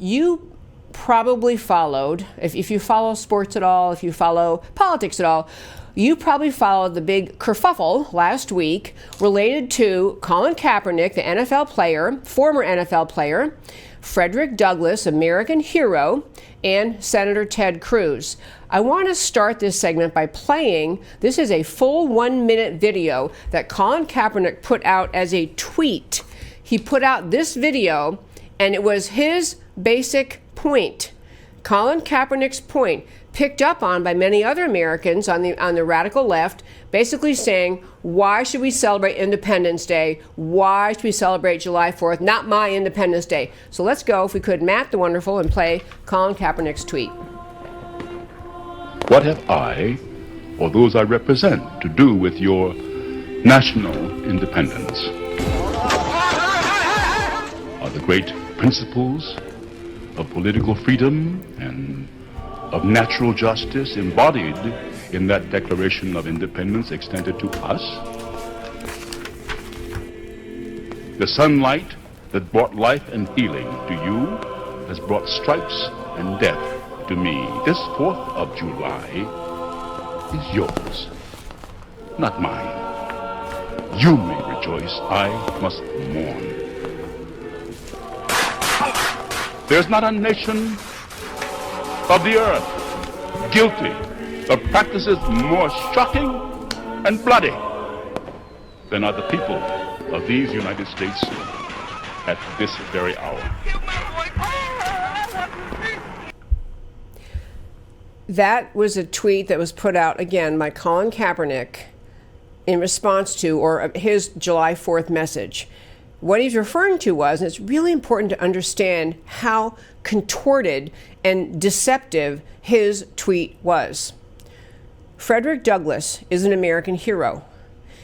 You probably followed, if you follow sports at all, if you follow politics at all, you probably followed the big kerfuffle last week related to Colin Kaepernick, the NFL player, former NFL player, Frederick Douglass, American hero, and Senator Ted Cruz. I want to start this segment by playing, this is a full 1-minute video that Colin Kaepernick put out as a tweet. He put out this video, and it was his basic point. Colin Kaepernick's point, picked up on by many other Americans on the radical left, basically saying, why should we celebrate Independence Day? Why should we celebrate July 4th? Not my Independence Day. So let's go, if we could, Matt the Wonderful, and play Colin Kaepernick's tweet. What have I, or those I represent, to do with your national independence? Are the great principles of political freedom and of natural justice embodied in that Declaration of Independence extended to us? The sunlight that brought life and healing to you has brought stripes and death to me. This 4th of July is yours, not mine. You may rejoice, I must mourn. There's not a nation of the earth guilty of practices more shocking and bloody than are the people of these United States at this very hour. That was a tweet that was put out again by Colin Kaepernick in response to, or his July 4th message. What he's referring to was, and it's really important to understand how contorted and deceptive his tweet was. Frederick Douglass is an American hero.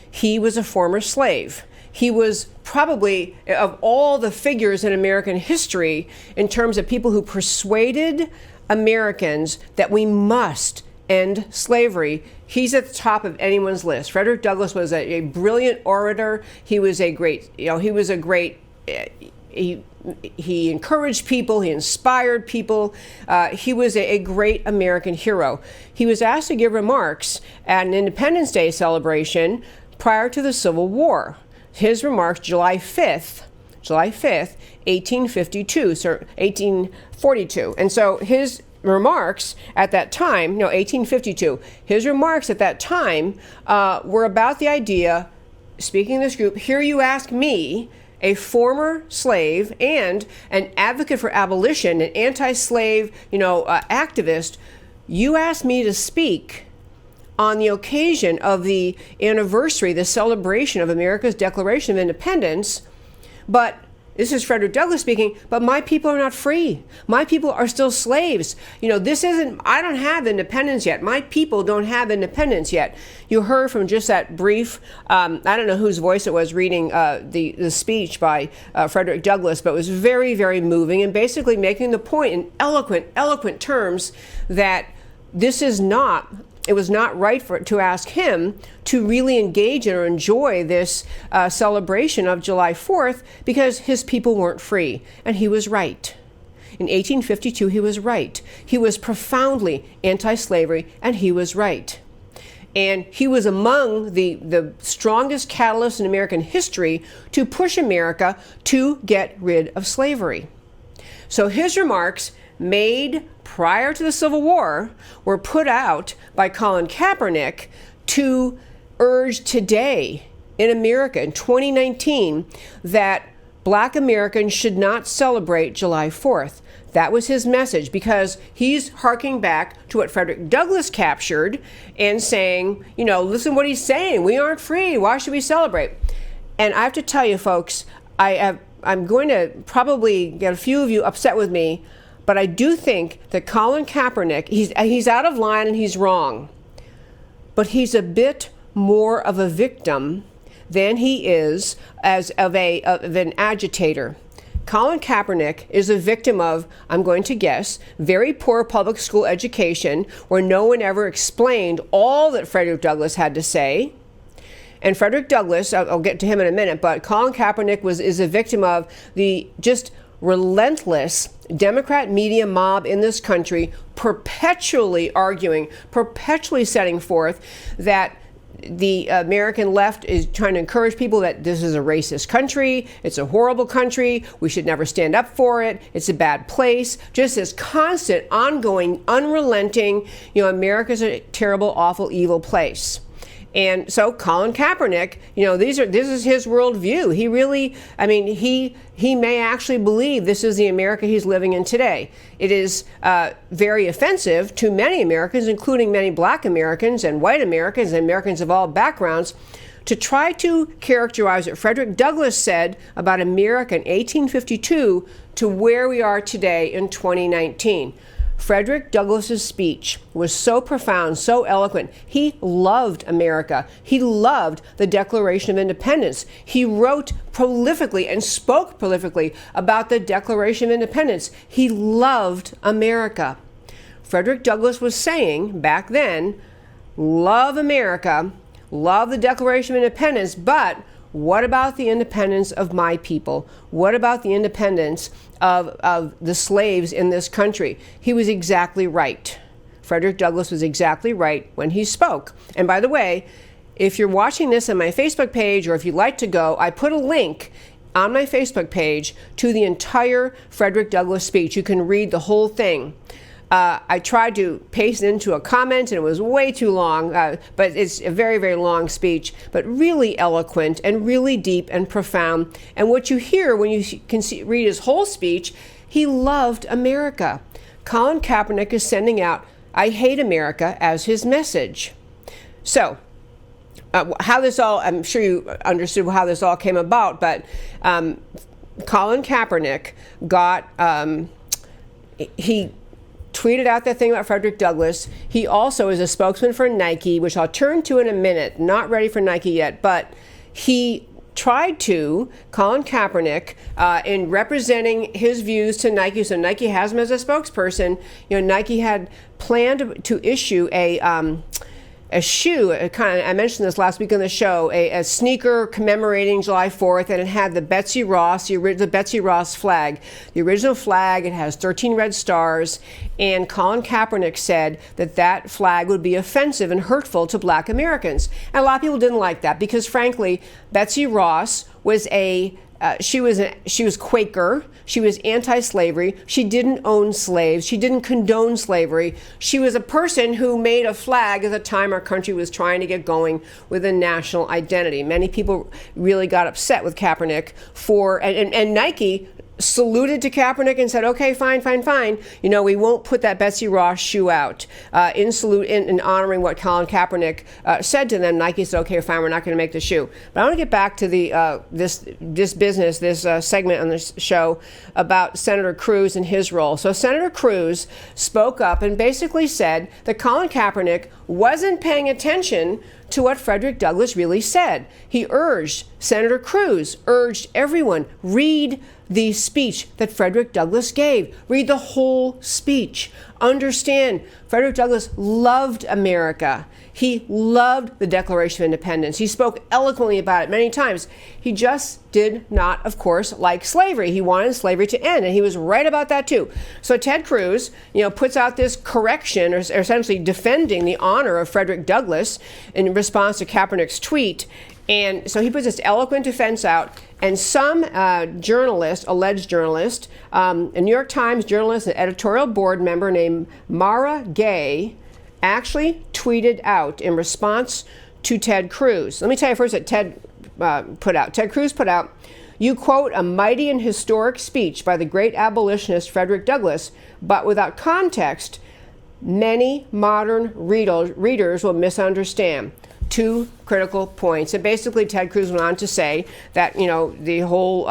He was a former slave. He was probably, of all the figures in American history, in terms of people who persuaded Americans that we must end slavery, he's at the top of anyone's list. Frederick Douglass was a brilliant orator. He was a great, he encouraged people, he inspired people. He was a great American hero. He was asked to give remarks at an Independence Day celebration prior to the Civil War. His remarks, July 5th, 1852, so 1842. And so his remarks at that time, 1852, his remarks at that time were about the idea, speaking to this group, here you ask me, a former slave and an advocate for abolition, an anti-slave, activist, you asked me to speak on the occasion of the anniversary, the celebration of America's Declaration of Independence, but this is Frederick Douglass speaking, but my people are not free. My people are still slaves. This isn't, I don't have independence yet. My people don't have independence yet. You heard from just that brief, I don't know whose voice it was reading the speech by Frederick Douglass, but it was very, very moving and basically making the point in eloquent terms that this is not, it was not right to ask him to really engage in or enjoy this celebration of July 4th because his people weren't free. And he was right. In 1852, he was right. He was profoundly anti-slavery, and he was right. And he was among the strongest catalysts in American history to push America to get rid of slavery. So his remarks, made prior to the Civil War, were put out by Colin Kaepernick to urge today in America in 2019 that Black Americans should not celebrate July 4th. That was his message, because he's harking back to what Frederick Douglass captured and saying, listen what he's saying. We aren't free. Why should we celebrate? And I have to tell you, folks, I'm going to probably get a few of you upset with me, but I do think that Colin Kaepernick, he's out of line and he's wrong. But he's a bit more of a victim than he is as of an agitator. Colin Kaepernick is a victim of, I'm going to guess, very poor public school education where no one ever explained all that Frederick Douglass had to say. And Frederick Douglass, I'll get to him in a minute, but Colin Kaepernick is a victim of the just relentless Democrat media mob in this country perpetually arguing, perpetually setting forth that the American left is trying to encourage people that this is a racist country, it's a horrible country, we should never stand up for it, it's a bad place. Just this constant, ongoing, unrelenting, America's a terrible, awful, evil place. And so Colin Kaepernick, this is his worldview. He really, he may actually believe this is the America he's living in today. It is very offensive to many Americans, including many black Americans and white Americans and Americans of all backgrounds, to try to characterize what Frederick Douglass said about America in 1852 to where we are today in 2019. Frederick Douglass's speech was so profound, so eloquent. He loved America. He loved the Declaration of Independence. He wrote prolifically and spoke prolifically about the Declaration of Independence. He loved America. Frederick Douglass was saying back then, love America, love the Declaration of Independence, but what about the independence of my people? What about the independence of the slaves in this country? He was exactly right. Frederick Douglass was exactly right when he spoke. And by the way, if you're watching this on my Facebook page, or if you'd like to go, I put a link on my Facebook page to the entire Frederick Douglass speech. You can read the whole thing. I tried to paste it into a comment, and it was way too long, but it's a very, very long speech, but really eloquent and really deep and profound. And what you hear when you read his whole speech, he loved America. Colin Kaepernick is sending out "I hate America" as his message. So, how this all, I'm sure you understood how this all came about, but Colin Kaepernick got, he tweeted out that thing about Frederick Douglass. He also is a spokesman for Nike, which I'll turn to in a minute. Not ready for Nike yet, but he tried to, Colin Kaepernick, in representing his views to Nike, so Nike has him as a spokesperson. Nike had planned to issue a shoe, I mentioned this last week on the show, a sneaker commemorating July 4th, and it had the Betsy Ross flag. The original flag, it has 13 red stars, and Colin Kaepernick said that flag would be offensive and hurtful to black Americans. And a lot of people didn't like that because, frankly, Betsy Ross was she was Quaker. She was anti-slavery. She didn't own slaves. She didn't condone slavery. She was a person who made a flag at the time our country was trying to get going with a national identity. Many people really got upset with Kaepernick and Nike saluted to Kaepernick and said, okay, fine. We won't put that Betsy Ross shoe out. In honoring what Colin Kaepernick said to them, Nike said, okay, fine, we're not going to make the shoe. But I want to get back to this segment on this show about Senator Cruz and his role. So Senator Cruz spoke up and basically said that Colin Kaepernick wasn't paying attention to what Frederick Douglass really said. Senator Cruz urged everyone, read the speech that Frederick Douglass gave. Read the whole speech. Understand, Frederick Douglass loved America. He loved the Declaration of Independence. He spoke eloquently about it many times. He just did not, of course, like slavery. He wanted slavery to end, and he was right about that too. So Ted Cruz, puts out this correction, or essentially defending the honor of Frederick Douglass in response to Kaepernick's tweet. And so he puts this eloquent defense out, and some alleged journalist, a New York Times journalist, an editorial board member named Mara Gay, actually tweeted out in response to Ted Cruz. Let me tell you first that Ted Cruz put out, you quote a mighty and historic speech by the great abolitionist Frederick Douglass, but without context, many modern readers will misunderstand. 2 critical points. And basically, Ted Cruz went on to say that, the whole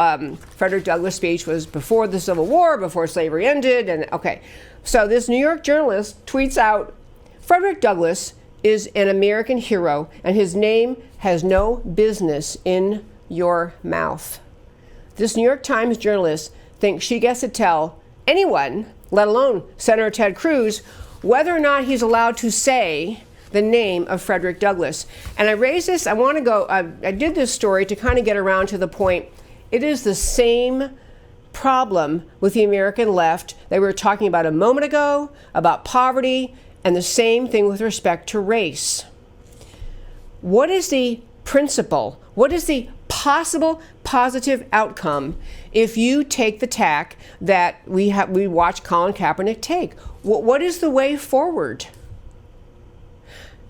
Frederick Douglass speech was before the Civil War, before slavery ended. And okay, so this New York journalist tweets out, Frederick Douglass is an American hero, and his name has no business in your mouth. This New York Times journalist thinks she gets to tell anyone, let alone Senator Ted Cruz, whether or not he's allowed to say the name of Frederick Douglass. And I raised this, I did this story to kind of get around to the point. It is the same problem with the American left that we were talking about a moment ago, about poverty, and the same thing with respect to race. What is the principle? What is the possible positive outcome if you take the tack that we watched Colin Kaepernick take? What is the way forward?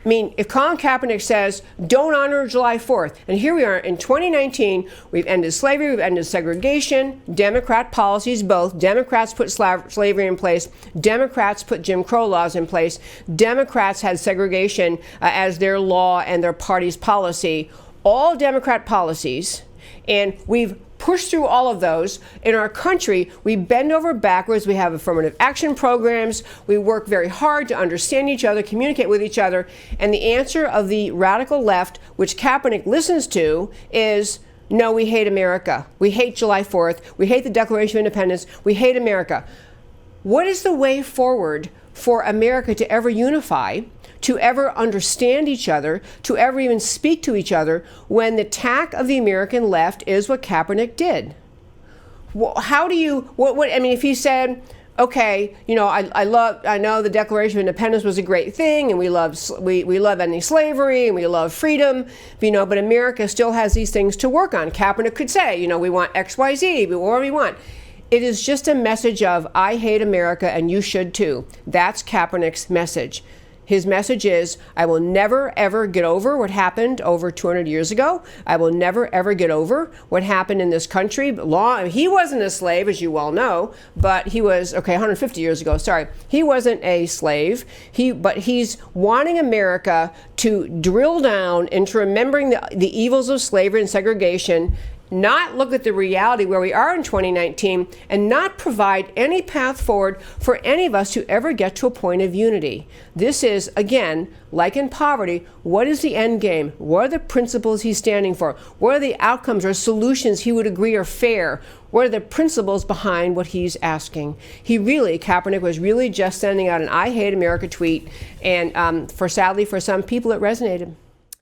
I mean, if Colin Kaepernick says, don't honor July 4th, and here we are in 2019, we've ended slavery, we've ended segregation, Democrat policies both. Democrats put slavery in place, Democrats put Jim Crow laws in place, Democrats had segregation as their law and their party's policy, all Democrat policies, and we've pushed through all of those. In our country, we bend over backwards. We have affirmative action programs. We work very hard to understand each other, communicate with each other. And the answer of the radical left, which Kaepernick listens to, is no, we hate America. We hate July 4th. We hate the Declaration of Independence. We hate America. What is the way forward for America to ever unify, to ever understand each other, to ever even speak to each other, when the tack of the American left is what Kaepernick did? How do you, I mean, if he said, okay, you know, I know the Declaration of Independence was a great thing, and we love ending slavery, and we love freedom, you know, but America still has these things to work on. Kaepernick could say, you know, we want X, Y, Z, whatever we want. It is just a message of, I hate America and you should too. That's Kaepernick's message. His message is, I will never, ever get over what happened over 200 years ago. I will never, ever get over what happened in this country. He wasn't a slave, as you well know, but he was, 150 years ago, sorry. He wasn't a slave, but he's wanting America to drill down into remembering the evils of slavery and segregation, not look at the reality where we are in 2019, and not provide any path forward for any of us to ever get to a point of unity. This is, again, like in poverty, what is the end game? What are the principles he's standing for? What are the outcomes or solutions he would agree are fair? What are the principles behind what he's asking? Kaepernick was really just sending out an I hate America tweet, and sadly for some people it resonated.